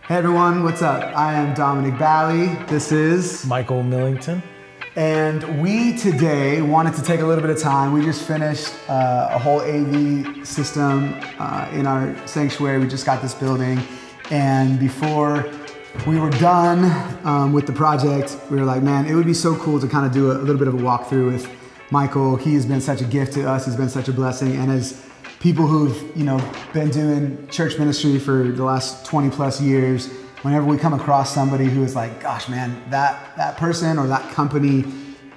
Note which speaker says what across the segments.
Speaker 1: Hey everyone, what's up? I am Dominic Bally. This is
Speaker 2: Michael Millington.
Speaker 1: And we today wanted to take a little bit of time. We just finished a whole AV system in our sanctuary. We just got this building. And before we were done with the project, we were like, man, it would be so cool to kind of do a little bit of a walkthrough with Michael. He has been such a gift to us. He's been such a blessing. And as people who've been doing church ministry for the last 20 plus years, whenever we come across somebody who is like, gosh, man, that person or that company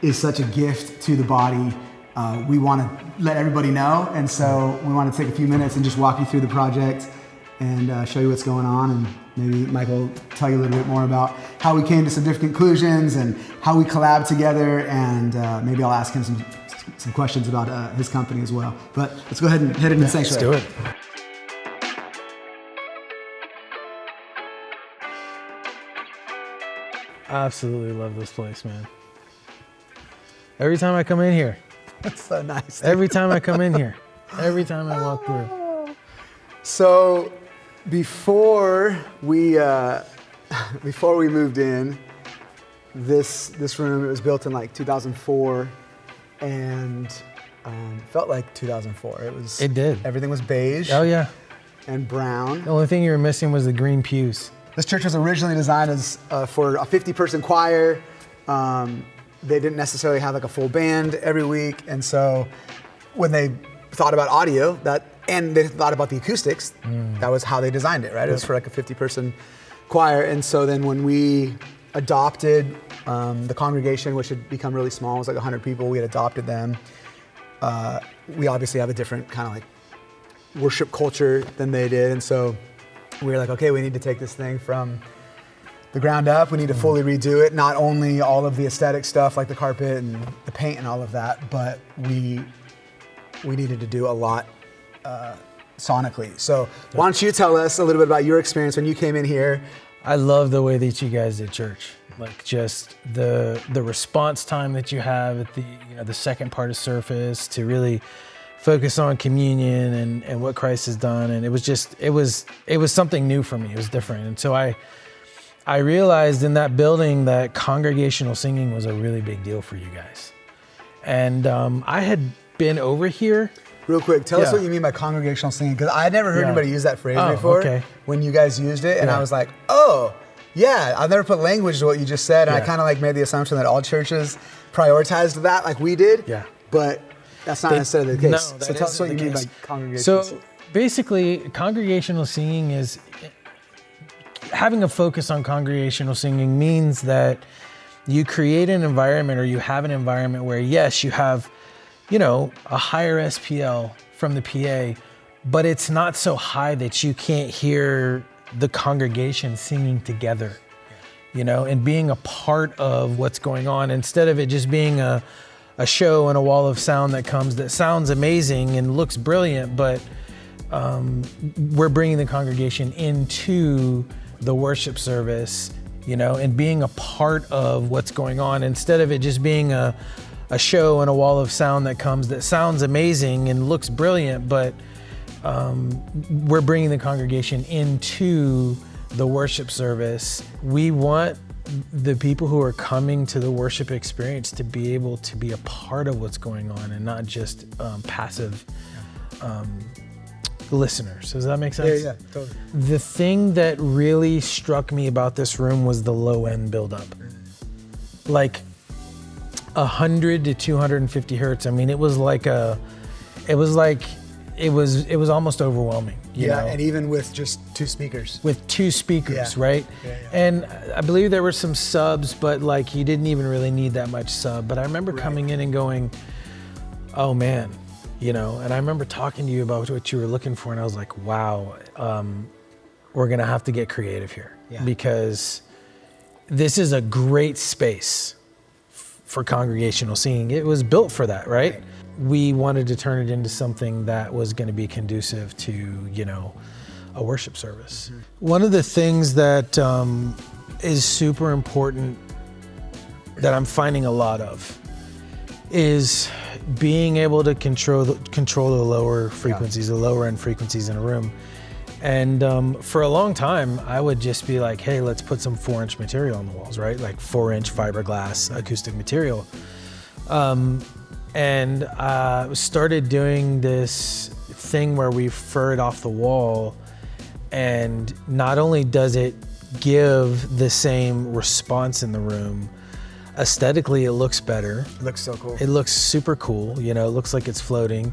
Speaker 1: is such a gift to the body, we want to let everybody know. And so we want to take a few minutes and just walk you through the project and show you what's going on. And maybe Michael will tell you a little bit more about how we came to some different conclusions and how we collab together. And maybe I'll ask him some questions about his company as well. But let's go ahead and head into the sanctuary.
Speaker 2: Let's do it. Absolutely love this place, man. Every time I come in here.
Speaker 1: That's so nice.
Speaker 2: Every time I come in here. Every time I walk through.
Speaker 1: So before we moved in, this room, it was built in like 2004 and felt like 2004. It did. Everything was beige.
Speaker 2: Oh yeah.
Speaker 1: And brown.
Speaker 2: The only thing you were missing was the green pews.
Speaker 1: This church was originally designed as for a 50-person choir. They didn't necessarily have like a full band every week, and so when they thought about audio, and they thought about the acoustics, that was how they designed it, right? It was for like a 50-person choir, and so then when we adopted the congregation, which had become really small, it was like 100 people, we had adopted them. We obviously have a different kind of like worship culture than they did, and so we were like, okay, we need to take this thing from the ground up. We need to fully redo it. Not only all of the aesthetic stuff like the carpet and the paint and all of that, but we needed to do a lot sonically. So why don't you tell us a little bit about your experience when you came in here?
Speaker 2: I love the way that you guys did church. Like just the response time that you have at the second part of service to really focus on communion and what Christ has done. And it was something new for me. It was different. And so I realized in that building that congregational singing was a really big deal for you guys. And I had been over here.
Speaker 1: Real quick, tell us what you mean by congregational singing, because I had never heard anybody use that phrase before when you guys used it. And I was like, oh, yeah, I've never put language to what you just said. And I kind of like made the assumption that all churches prioritized that like we did. Yeah. But that's not necessarily the case.
Speaker 2: No,
Speaker 1: so tell us what you mean by congregational singing.
Speaker 2: So basically, congregational singing is, having a focus on congregational singing means that you create an environment, or you have an environment where, yes, you have, a higher SPL from the PA, but it's not so high that you can't hear the congregation singing together, and being a part of what's going on, instead of it just being a show and a wall of sound that sounds amazing and looks brilliant, but we're bringing the congregation into the worship service, and being a part of what's going on, instead of it just being a show and a wall of sound that sounds amazing and looks brilliant, but we're bringing the congregation into the worship service. We want the people who are coming to the worship experience to be able to be a part of what's going on and not just passive listeners. Does that make sense?
Speaker 1: Yeah, totally.
Speaker 2: The thing that really struck me about this room was the low end buildup. Like 100 to 250 hertz. I mean, it was almost overwhelming. You know?
Speaker 1: And even with just two speakers.
Speaker 2: Right? Yeah. And I believe there were some subs, but like you didn't even really need that much sub. But I remember coming in and going, oh man, and I remember talking to you about what you were looking for, and I was like, wow, we're gonna have to get creative here because this is a great space for congregational singing. It was built for that, right? We wanted to turn it into something that was going to be conducive to, a worship service. Mm-hmm. One of the things that is super important that I'm finding a lot of is being able to control the lower frequencies, the lower end frequencies in a room. And for a long time, I would just be like, hey, let's put some 4-inch material on the walls, right? Like 4-inch fiberglass acoustic material. And started doing this thing where we fur it off the wall. And not only does it give the same response in the room, aesthetically it looks better.
Speaker 1: It looks so cool.
Speaker 2: It looks super cool. You know, it looks like it's floating.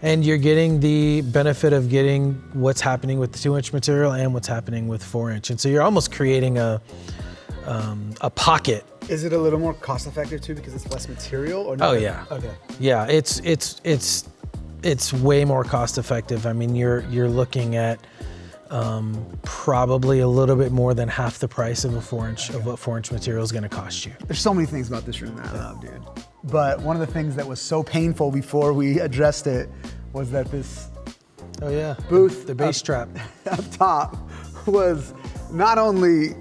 Speaker 2: And you're getting the benefit of getting what's happening with the 2-inch material and what's happening with 4-inch. And so you're almost creating a pocket.
Speaker 1: Is it a little more cost effective too because it's less material? Or
Speaker 2: Oh yeah.
Speaker 1: Okay.
Speaker 2: Yeah, it's way more cost effective. I mean, you're looking at probably a little bit more than half the price of a 4-inch of what 4-inch material is going to cost you.
Speaker 1: There's so many things about this room that I love, dude. But one of the things that was so painful before we addressed it was that this booth,
Speaker 2: the bass trap
Speaker 1: up top was not only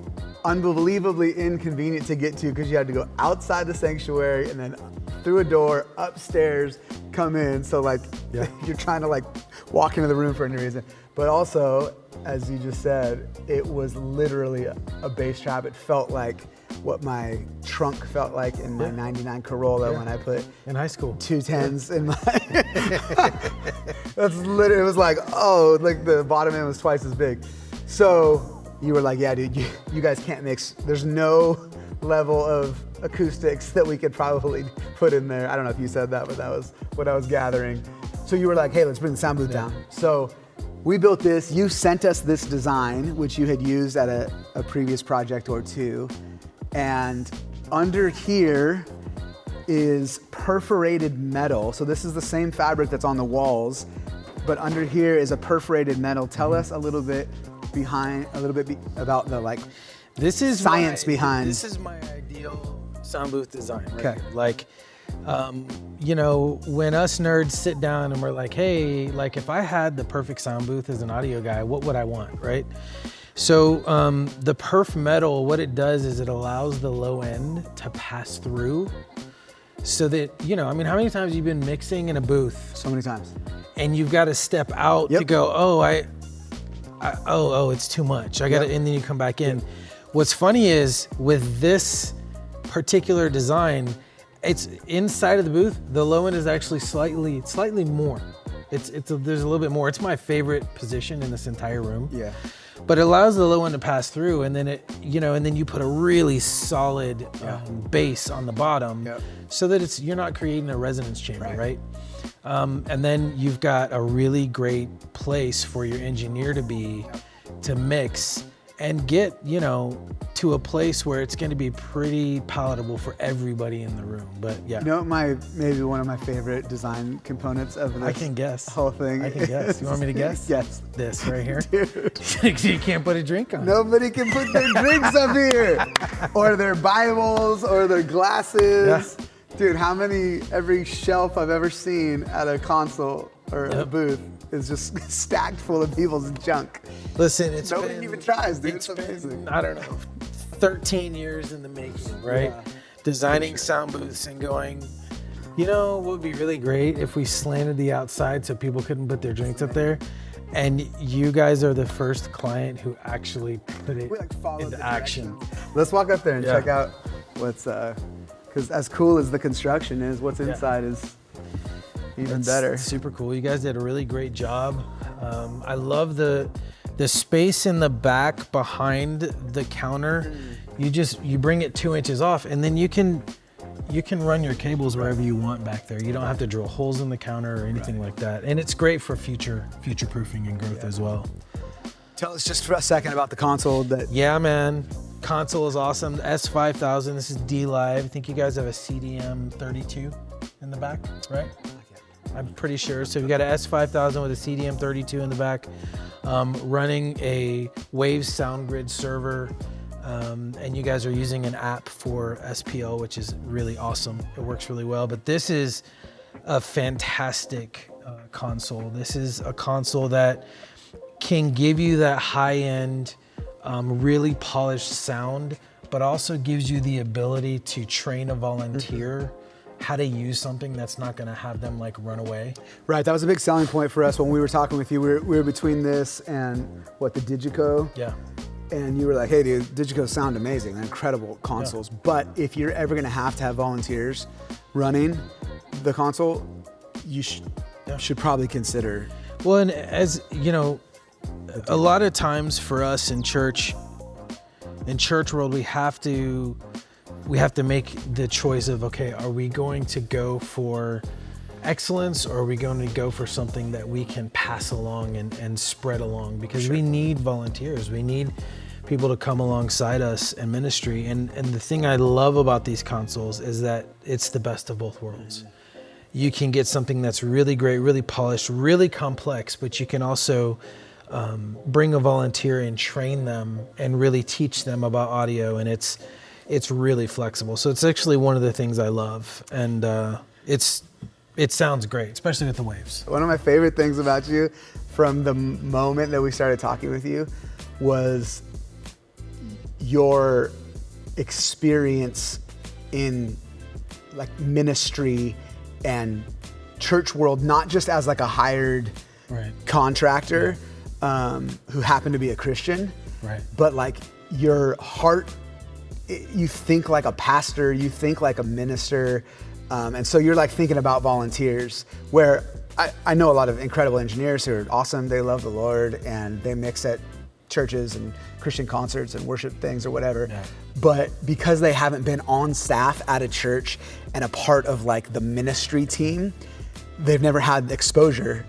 Speaker 1: unbelievably inconvenient to get to because you had to go outside the sanctuary and then through a door upstairs, come in. So like you're trying to like walk into the room for any reason. But also, as you just said, it was literally a bass trap. It felt like what my trunk felt like in my 99 Corolla when I put
Speaker 2: in high school
Speaker 1: 210s in my that's literally, it was like, oh, like the bottom end was twice as big. So you were like, yeah, dude, you guys can't mix. There's no level of acoustics that we could probably put in there. I don't know if you said that, but that was what I was gathering. So you were like, hey, let's bring the sound booth down. So we built this. You sent us this design, which you had used at a previous project or two. And under here is perforated metal. So this is the same fabric that's on the walls, but under here is a perforated metal. Tell us a little bit about the like science behind.
Speaker 2: This is my ideal sound booth design. Right?
Speaker 1: Okay.
Speaker 2: Like, you know, when us nerds sit down and we're like, hey, like if I had the perfect sound booth as an audio guy, what would I want, right? So the perf metal, what it does is it allows the low end to pass through so that, you know, I mean, how many times have you been mixing in a booth?
Speaker 1: So many times.
Speaker 2: And you've got to step out to go, oh, it's too much. I got to, and then you come back in. What's funny is with this particular design, it's inside of the booth, the low end is actually slightly more. There's a little bit more. It's my favorite position in this entire room.
Speaker 1: Yeah.
Speaker 2: But it allows the low end to pass through, and then and then you put a really solid bass on the bottom, so that you're not creating a resonance chamber, right? And then you've got a really great place for your engineer to be, to mix and get, you know, to a place where it's going to be pretty palatable for everybody in the room. But yeah.
Speaker 1: You know, maybe one of my favorite design components of this
Speaker 2: I can guess.
Speaker 1: whole thing.
Speaker 2: I can guess. You want me to guess?
Speaker 1: Yes.
Speaker 2: This right here.
Speaker 1: Dude.
Speaker 2: You can't put a drink on.
Speaker 1: Nobody can put their drinks up here, or their Bibles, or their glasses. Yeah. Dude, every shelf I've ever seen at a console or a booth is just stacked full of people's junk.
Speaker 2: Listen,
Speaker 1: nobody even tries, dude.
Speaker 2: It's
Speaker 1: amazing.
Speaker 2: Been, I don't know, 13 years in the making, right? Yeah. Designing sound booths and going, you know, what would be really great if we slanted the outside so people couldn't put their drinks up there. And you guys are the first client who actually put it into action.
Speaker 1: Let's walk up there and check out what's, because as cool as the construction is, what's inside is even better.
Speaker 2: Super cool. You guys did a really great job. I love the space in the back behind the counter. You bring it 2 inches off, and then you can run your cables wherever you want back there. You don't have to drill holes in the counter or anything like that. And it's great for future proofing and growth as well.
Speaker 1: Tell us just for a second about the console.
Speaker 2: Yeah, man. Console is awesome. The S5000. This is D-Live. I think you guys have a CDM 32 in the back, right? I'm pretty sure. So we've got a S5000 with a CDM 32 in the back, running a Waves sound grid server. And you guys are using an app for SPL, which is really awesome. It works really well. But this is a fantastic console. This is a console that can give you that high-end, really polished sound, but also gives you the ability to train a volunteer how to use something that's not going to have them like run away.
Speaker 1: Right, that was a big selling point for us when we were talking with you. We were between this and the Digico.
Speaker 2: Yeah.
Speaker 1: And you were like, hey dude, Digicos sound amazing, they're incredible consoles. Yeah. But if you're ever gonna have to have volunteers running the console, you should probably consider.
Speaker 2: Well, and as you know, a lot of times for us in church world, we have to make the choice of, okay, are we going to go for excellence, or are we going to go for something that we can pass along and spread along? Because we need volunteers. We need people to come alongside us in ministry. And the thing I love about these consoles is that it's the best of both worlds. You can get something that's really great, really polished, really complex, but you can also bring a volunteer and train them and really teach them about audio. And it's really flexible. So it's actually one of the things I love. And it sounds great, especially with the waves.
Speaker 1: One of my favorite things about you from the moment that we started talking with you was your experience in like ministry and church world, not just as like a hired contractor who happened to be a Christian, but like your heart, you think like a pastor, you think like a minister. And so you're like thinking about volunteers, where I know a lot of incredible engineers who are awesome. They love the Lord and they mix at churches and Christian concerts and worship things or whatever. Yeah. But because they haven't been on staff at a church and a part of like the ministry team, they've never had exposure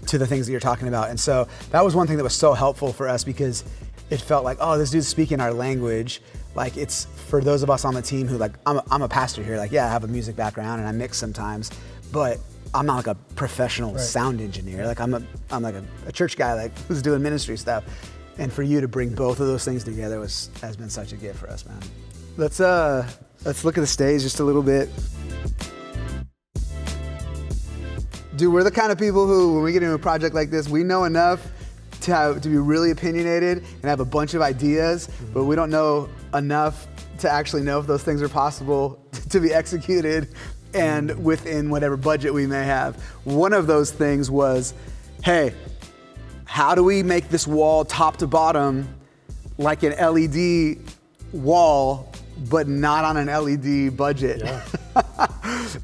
Speaker 1: to the things that you're talking about. And so that was one thing that was so helpful for us, because it felt like, oh, this dude's speaking our language. Like, it's for those of us on the team who like, I'm a pastor here. Like, yeah, I have a music background and I mix sometimes, but I'm not like a professional sound engineer. Like I'm like a church guy, like who's doing ministry stuff. And for you to bring both of those things together has been such a gift for us, man. Let's look at the stage just a little bit. Dude, we're the kind of people who, when we get into a project like this, we know enough to be really opinionated and have a bunch of ideas, but we don't know enough to actually know if those things are possible to be executed and within whatever budget we may have. One of those things was, hey, how do we make this wall top to bottom like an LED wall, but not on an LED budget? Yeah.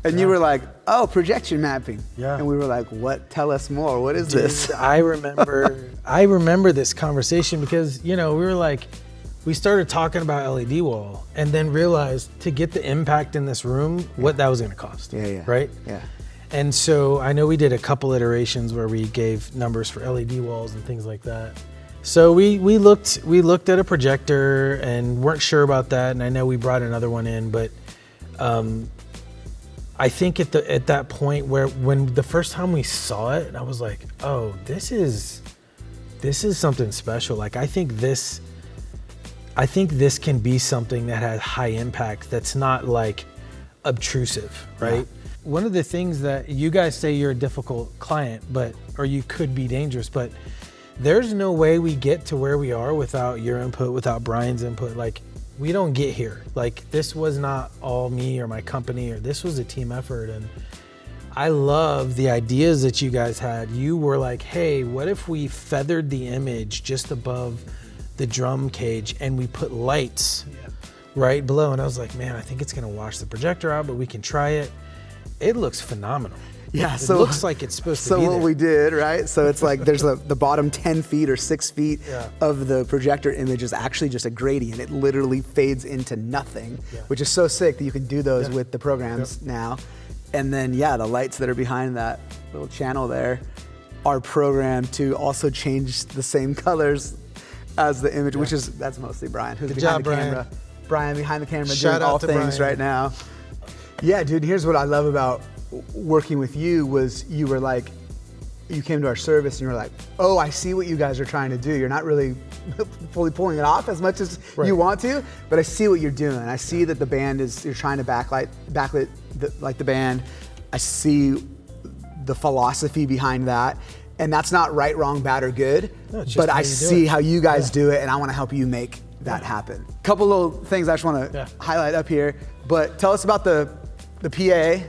Speaker 1: And you were like, oh, projection mapping. Yeah. And we were like, what? Tell us more. What is this?
Speaker 2: I remember this conversation because, you know, we started talking about LED wall and then realized to get the impact in this room, what that was going to cost. Yeah. Right? Yeah. And so I know we did a couple iterations where we gave numbers for LED walls and things like that. So we looked at a projector and weren't sure about that. And I know we brought another one in, but I think at that point when the first time we saw it, I was like, oh, this is something special. Like, I think this can be something that has high impact, that's not like obtrusive, right? Yeah. One of the things that you guys say, you're a difficult client, or you could be dangerous, but there's no way we get to where we are without your input, without Brian's input. Like, we don't get here. Like, this was not all me or my company, or this was a team effort. And I love the ideas that you guys had. You were like, hey, what if we feathered the image just above the drum cage and we put lights right below? And I was like, man, I think it's gonna wash the projector out, but we can try it. It looks phenomenal.
Speaker 1: Yeah,
Speaker 2: it looks like it's supposed to be
Speaker 1: So what we did, right? So it's like there's the bottom 10 feet or 6 feet of the projector image is actually just a gradient. It literally fades into nothing, which is so sick that you can do those with the programs now. And then, the lights that are behind that little channel there are programmed to also change the same colors as the image, that's mostly Brian, who's behind the camera. Brian behind the camera doing all things right now. Yeah, dude, here's what I love about working with you was you were like, you came to our service and you were like, oh, I see what you guys are trying to do. You're not really fully pulling it off as much as you want to, but I see what you're doing. I see that the band you're trying to backlit the band. I see the philosophy behind that. And that's not right, wrong, bad, or good, but I see how you guys do it, and I want to help you make that happen. Couple little things I just want to highlight up here, but tell us about the the PA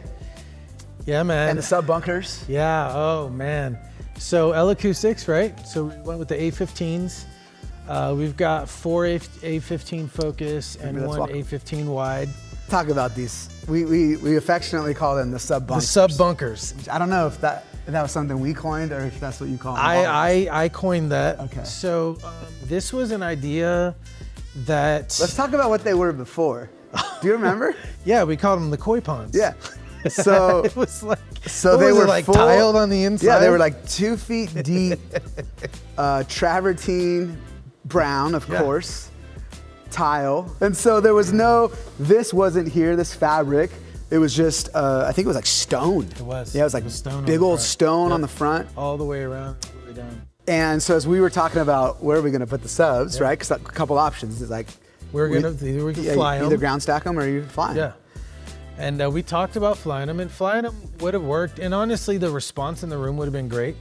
Speaker 2: Yeah, man.
Speaker 1: and the sub bunkers.
Speaker 2: Yeah, oh man. So L Acoustics, right? So we went with the A15s. We've got 4 A15 Focus and one A15 wide.
Speaker 1: Talk about these. We affectionately call them the sub bunkers.
Speaker 2: The sub bunkers.
Speaker 1: I don't know if that was something we coined or if that's what you call them.
Speaker 2: I coined that.
Speaker 1: Okay.
Speaker 2: So this was an idea that.
Speaker 1: Let's talk about what they were before. Do you remember?
Speaker 2: Yeah, we called them the koi ponds.
Speaker 1: Yeah. So
Speaker 2: it was like.
Speaker 1: So
Speaker 2: what
Speaker 1: they
Speaker 2: was
Speaker 1: were
Speaker 2: it, like
Speaker 1: full,
Speaker 2: tiled on the inside.
Speaker 1: Yeah, they were like 2 feet deep, travertine brown, of course, tile. And so there was this wasn't here, this fabric. It was just, I think it was like stone.
Speaker 2: It was.
Speaker 1: Yeah, it was like
Speaker 2: stone
Speaker 1: big old stone on the front.
Speaker 2: All the way around, all the way down.
Speaker 1: And so as we were talking about where are we gonna put the subs, right? Because a couple options is like,
Speaker 2: we can fly them.
Speaker 1: Either ground stack them or you fly them.
Speaker 2: Yeah. And we talked about flying them, and flying them would have worked. And honestly, the response in the room would have been great.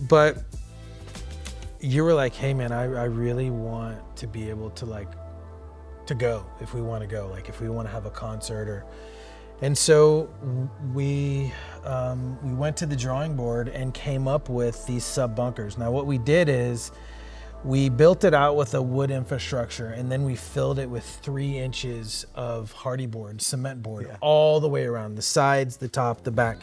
Speaker 2: But you were like, hey man, I really want to be able to go if we want to go, like if we want to have a concert and so we went to the drawing board and came up with these sub bunkers. Now what we did is we built it out with a wood infrastructure, and then we filled it with 3 inches of hardy board, cement board, all the way around, the sides, the top, the back.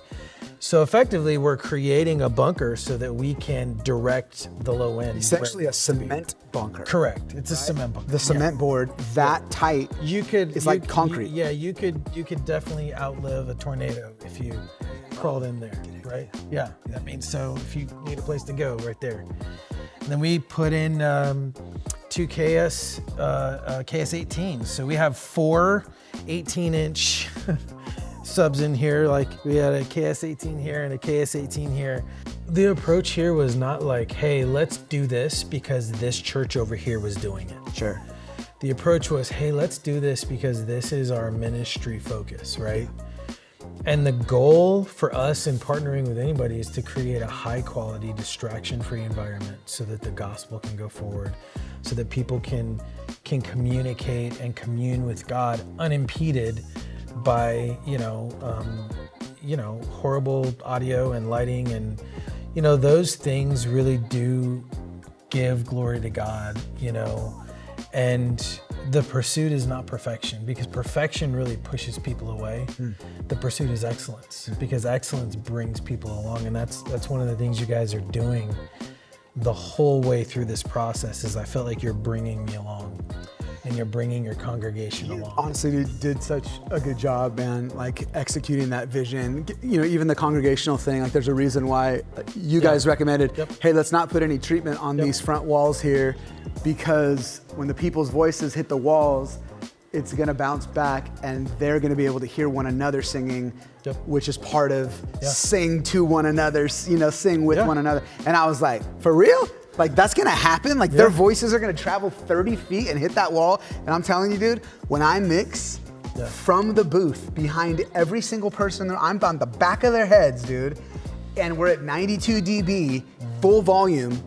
Speaker 2: So effectively, we're creating a bunker so that we can direct the low end.
Speaker 1: Essentially a cement bunker.
Speaker 2: Correct. It's a cement bunker.
Speaker 1: The cement board that tight. It's like concrete.
Speaker 2: You could definitely outlive a tornado if you crawled in there, right? Yeah. I mean, so if you need a place to go, right there. And then we put in 2 KS18s. So we have 4 18-inch subs in here. Like we had a KS18 here and a KS18 here. The approach here was not like, hey, let's do this because this church over here was doing it.
Speaker 1: Sure.
Speaker 2: The approach was, hey, let's do this because this is our ministry focus, right? And the goal for us in partnering with anybody is to create a high quality, distraction-free environment so that the gospel can go forward, so that people can communicate and commune with God unimpeded by, horrible audio and lighting. And, those things really do give glory to God, and the pursuit is not perfection, because perfection really pushes people away. The pursuit is excellence, because excellence brings people along. And that's one of the things you guys are doing the whole way through this process. Is I felt like you're bringing me along and you're bringing your congregation along.
Speaker 1: Honestly, did such a good job, man, like executing that vision. Even the congregational thing, like there's a reason why you guys recommended, hey, let's not put any treatment on these front walls here, because when the people's voices hit the walls, it's gonna bounce back and they're gonna be able to hear one another singing, which is part of sing to one another, sing with one another. And I was like, for real? Like that's gonna happen? Like their voices are gonna travel 30 feet and hit that wall? And I'm telling you, dude, when I mix from the booth behind every single person there, I'm on the back of their heads, dude, and we're at 92 dB, full volume,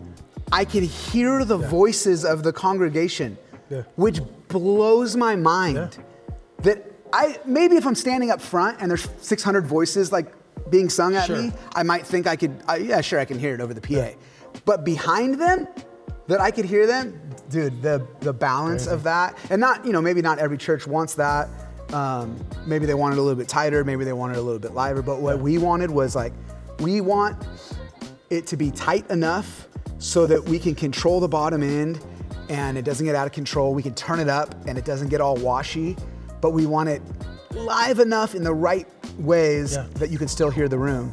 Speaker 1: I can hear the voices of the congregation, which blows my mind. That maybe if I'm standing up front and there's 600 voices like being sung at me, I might think I could, I can hear it over the PA. But behind them, that I could hear them, dude, the balance of that, and not, maybe not every church wants that. Maybe they want it a little bit tighter, maybe they want it a little bit lighter, but what we wanted was like, we want it to be tight enough so that we can control the bottom end and it doesn't get out of control. We can turn it up and it doesn't get all washy, but we want it live enough in the right ways that you can still hear the room.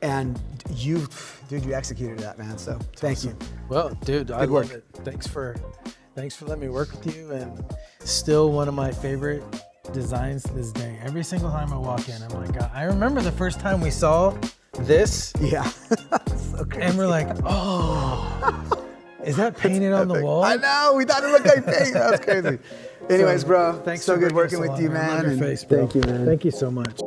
Speaker 1: And you executed that, man. So thank you.
Speaker 2: Well, dude, I love it. Thanks for letting me work with you. And still one of my favorite designs to this day. Every single time I walk in, I'm like, God. I remember the first time we saw this.
Speaker 1: Yeah. So crazy.
Speaker 2: And we're like, oh, is that painted on the wall?
Speaker 1: I know. We thought it looked like paint. That was crazy. Anyways, bro.
Speaker 2: Thanks.
Speaker 1: So good working with you, man.
Speaker 2: I love your face, bro.
Speaker 1: Thank you, man.
Speaker 2: Thank you so much.